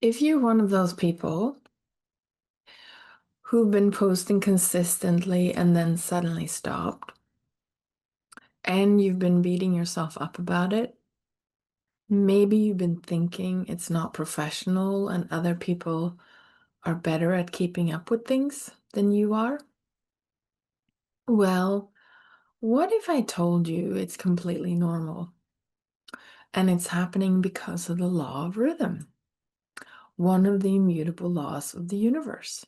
If you're one of those people who've been posting consistently and then suddenly stopped, and you've been beating yourself up about it, maybe you've been thinking it's not professional and other people are better at keeping up with things than you are. Well, what if I told you it's completely normal and it's happening because of the law of rhythm, one of the immutable laws of the universe?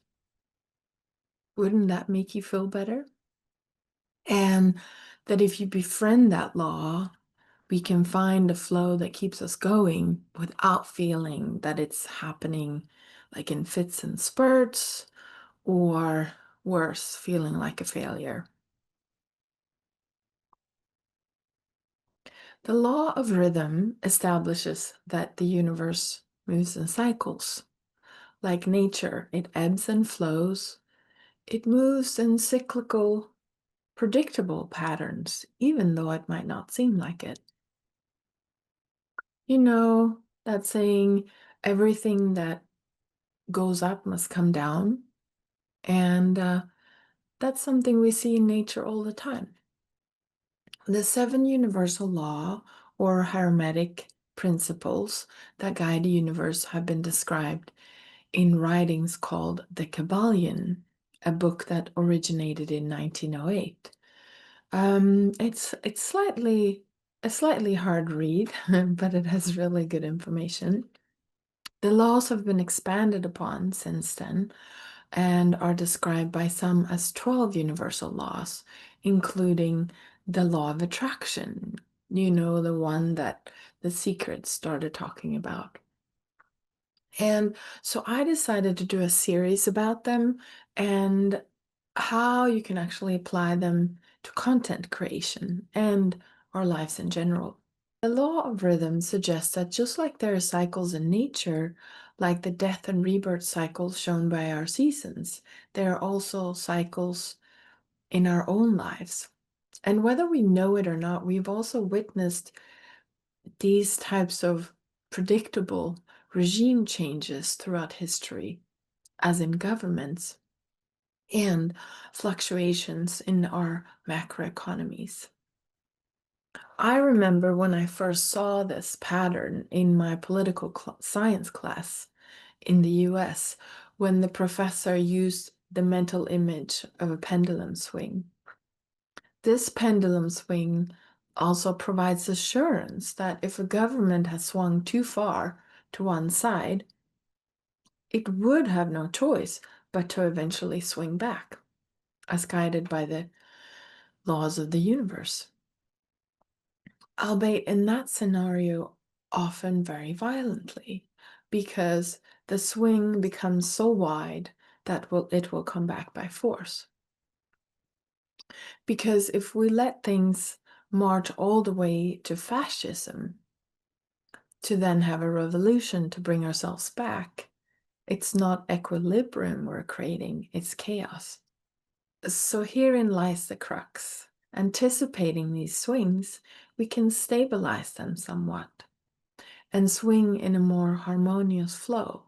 Wouldn't that make you feel better? And that if you befriend that law, we can find a flow that keeps us going without feeling that it's happening like in fits and spurts, or worse, feeling like a failure. The law of rhythm establishes that the universe moves in cycles. Like nature, it ebbs and flows. It moves in cyclical, predictable patterns, even though it might not seem like it. You know, that saying, everything that goes up must come down. And that's something we see in nature all the time. The seven universal law or hermetic principles that guide the universe have been described in writings called the Kabbalion, a book that originated in 1908. It's a slightly hard read, but it has really good information. The laws have been expanded upon since then and are described by some as 12 universal laws, including the law of attraction, the one that The Secret started talking about. And so I decided to do a series about them and how you can actually apply them to content creation and our lives in general. The law of rhythm suggests that just like there are cycles in nature, like the death and rebirth cycles shown by our seasons, there are also cycles in our own lives. And whether we know it or not, we've also witnessed these types of predictable regime changes throughout history, as in governments, and fluctuations in our macroeconomies. I remember when I first saw this pattern in my political science class in the US, when the professor used the mental image of a pendulum swing. This pendulum swing also provides assurance that if a government has swung too far to one side, it would have no choice but to eventually swing back, as guided by the laws of the universe. Albeit in that scenario, often very violently, because the swing becomes so wide that it will come back by force. Because if we let things march all the way to fascism, to then have a revolution to bring ourselves back, it's not equilibrium we're creating, it's chaos. So herein lies the crux. Anticipating these swings, we can stabilize them somewhat and swing in a more harmonious flow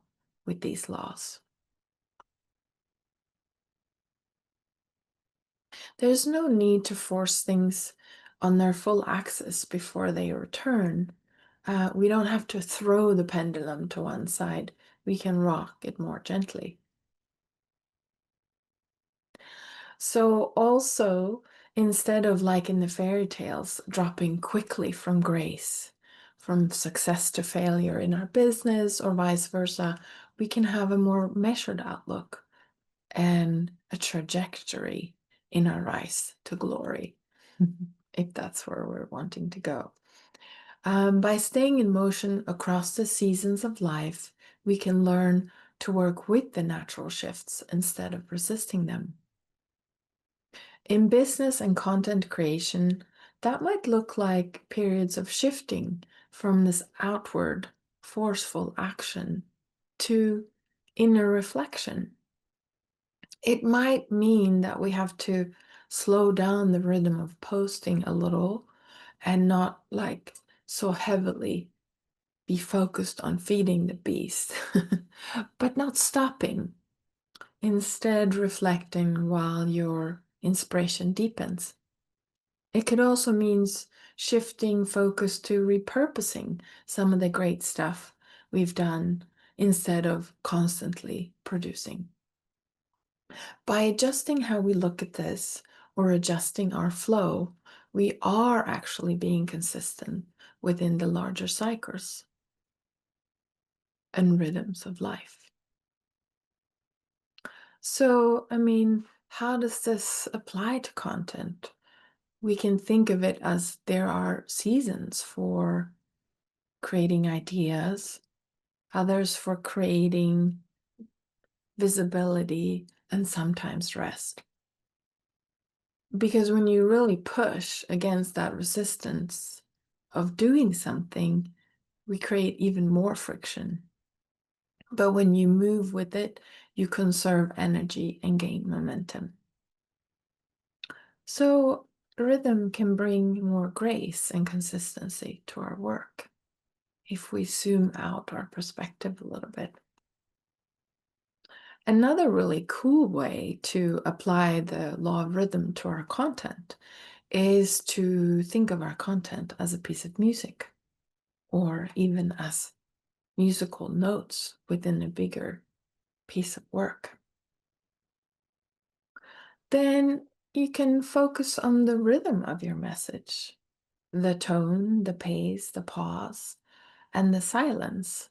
with these laws. There's no need to force things on their full axis before they return. We don't have to throw the pendulum to one side. We can rock it more gently. So also, instead of like in the fairy tales, dropping quickly from grace, from success to failure in our business or vice versa, we can have a more measured outlook and a trajectory in our rise to glory, if that's where we're wanting to go. By staying in motion across the seasons of life, we can learn to work with the natural shifts instead of resisting them. In business and content creation, that might look like periods of shifting from this outward, forceful action to inner reflection. It might mean that we have to slow down the rhythm of posting a little and not like so heavily be focused on feeding the beast, but not stopping. Instead, reflecting while your inspiration deepens. It could also mean shifting focus to repurposing some of the great stuff we've done instead of constantly producing. By adjusting how we look at this or adjusting our flow, we are actually being consistent within the larger cycles and rhythms of life. So, how does this apply to content? We can think of it as there are seasons for creating ideas, others for creating visibility, and sometimes rest. Because when you really push against that resistance of doing something, we create even more friction. But when you move with it, you conserve energy and gain momentum. So rhythm can bring more grace and consistency to our work if we zoom out our perspective a little bit. Another really cool way to apply the law of rhythm to our content is to think of our content as a piece of music, or even as musical notes within a bigger piece of work. Then you can focus on the rhythm of your message, the tone, the pace, the pause, and the silence.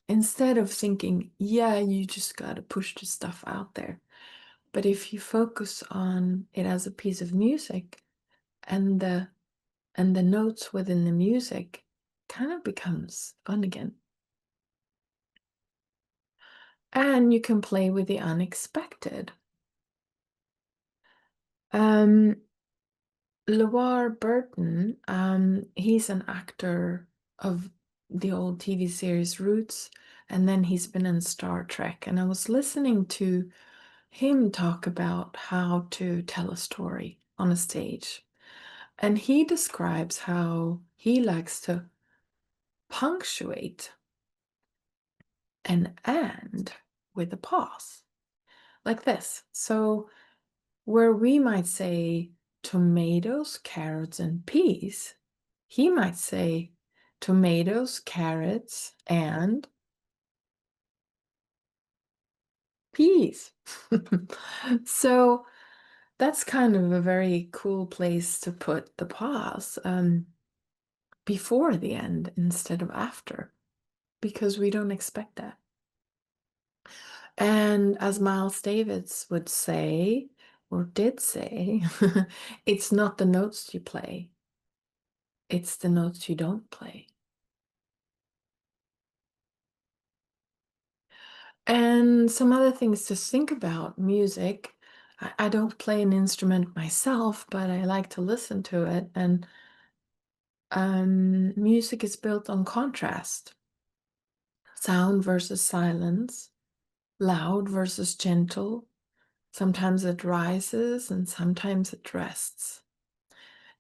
Instead of thinking, yeah, you just got to push the stuff out there. But if you focus on it as a piece of music, and the notes within the music kind of becomes fun again. And you can play with the unexpected. LeVar Burton, he's an actor of the old TV series Roots, and then he's been in Star Trek. And I was listening to him talk about how to tell a story on a stage. And he describes how he likes to punctuate an and with a pause, like this. So, where we might say tomatoes, carrots, and peas, he might say tomatoes, carrots, and peas. So, that's kind of a very cool place to put the pause before the end instead of after, because we don't expect that. And as Miles Davis would say, or did say, it's not the notes you play, it's the notes you don't play. And some other things to think about music. I don't play an instrument myself, but I like to listen to it. And music is built on contrast, sound versus silence, loud versus gentle. Sometimes it rises and sometimes it rests.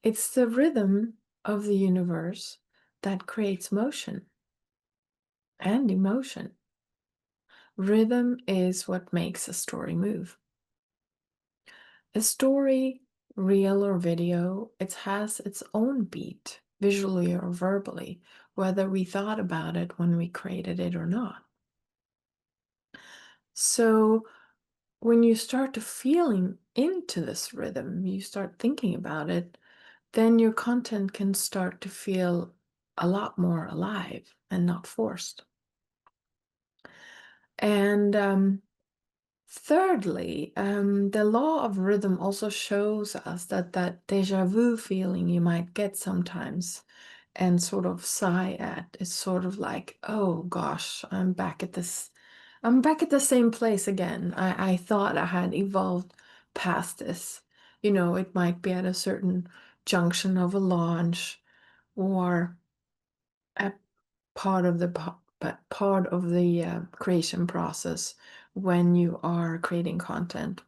It's the rhythm of the universe that creates motion and emotion. Rhythm is what makes a story move. A story, real or video, it has its own beat, visually or verbally, whether we thought about it when we created it or not. So when you start to feeling into this rhythm, you start thinking about it, then your content can start to feel a lot more alive and not forced. And thirdly, the law of rhythm also shows us that déjà vu feeling you might get sometimes and sort of sigh at. It's sort of like, oh gosh, I'm back at the same place again. I thought I had evolved past this. It might be at a certain junction of a launch or a part of the creation process when you are creating content.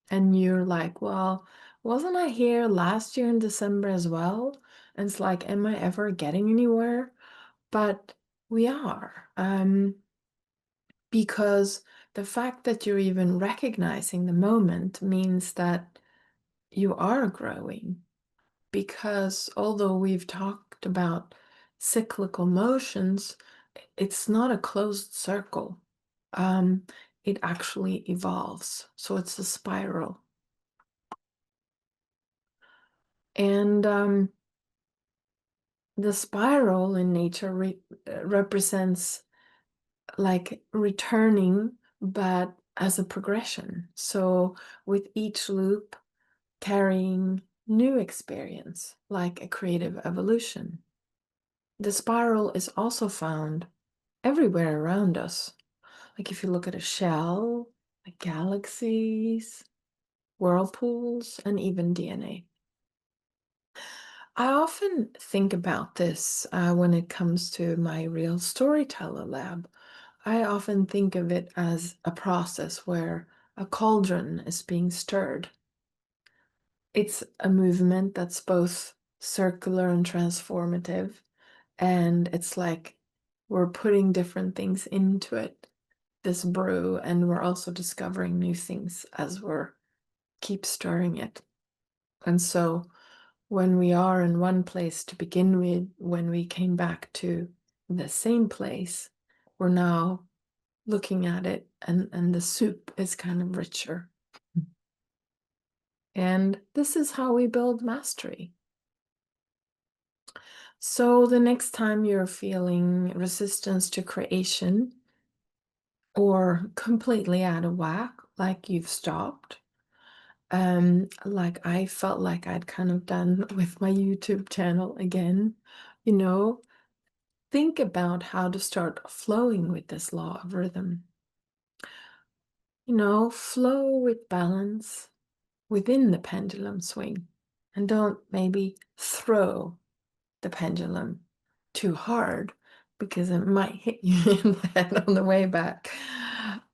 And you're like, well, wasn't I here last year in December as well? And it's like, am I ever getting anywhere? But We are. Because the fact that you're even recognizing the moment means that you are growing. Because although we've talked about cyclical motions, it's not a closed circle. Um, it actually evolves. So it's a spiral. And the spiral in nature represents like returning, but as a progression. So with each loop carrying new experience, like a creative evolution. The spiral is also found everywhere around us. Like if you look at a shell, like galaxies, whirlpools, and even DNA. I often think about this when it comes to my real storyteller lab. I often think of it as a process where a cauldron is being stirred. It's a movement that's both circular and transformative, and it's like we're putting different things into it, this brew, and we're also discovering new things as we're keep stirring it. And so when we are in one place to begin with, when we came back to the same place, we're now looking at it and the soup is kind of richer. And this is how we build mastery. So the next time you're feeling resistance to creation or completely out of whack, like you've stopped, like I felt like I'd kind of done with my YouTube channel again, you know, think about how to start flowing with this law of rhythm. Flow with balance within the pendulum swing, and don't maybe throw the pendulum too hard because it might hit you in the head on the way back.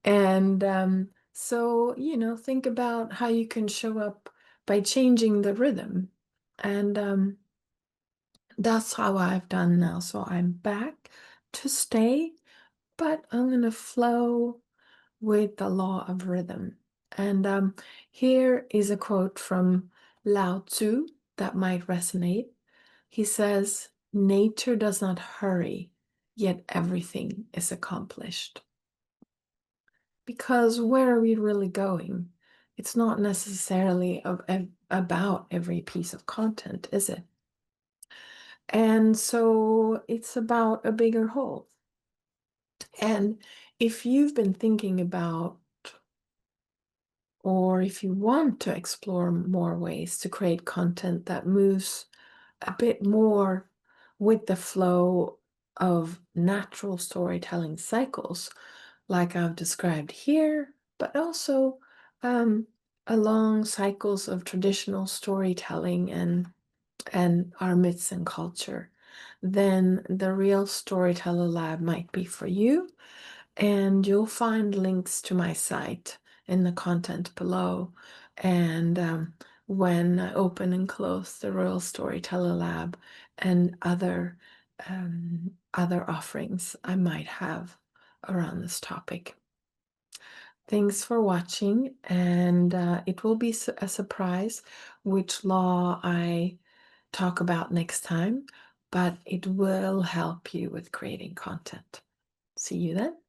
And so, think about how you can show up by changing the rhythm. And that's how I've done now. So I'm back to stay, but I'm going to flow with the law of rhythm. And here is a quote from Lao Tzu that might resonate. He says, "Nature does not hurry, yet everything is accomplished." Because where are we really going? It's not necessarily about every piece of content, is it? And so it's about a bigger whole. And if you've been thinking about, or if you want to explore more ways to create content that moves a bit more with the flow of natural storytelling cycles, like I've described here, but also along cycles of traditional storytelling and our myths and culture, then the Real Storyteller Lab might be for you. And you'll find links to my site in the content below. And when I open and close the Royal Storyteller Lab and other offerings I might have around this topic. Thanks for watching, and it will be a surprise which law I talk about next time, but it will help you with creating content. See you then.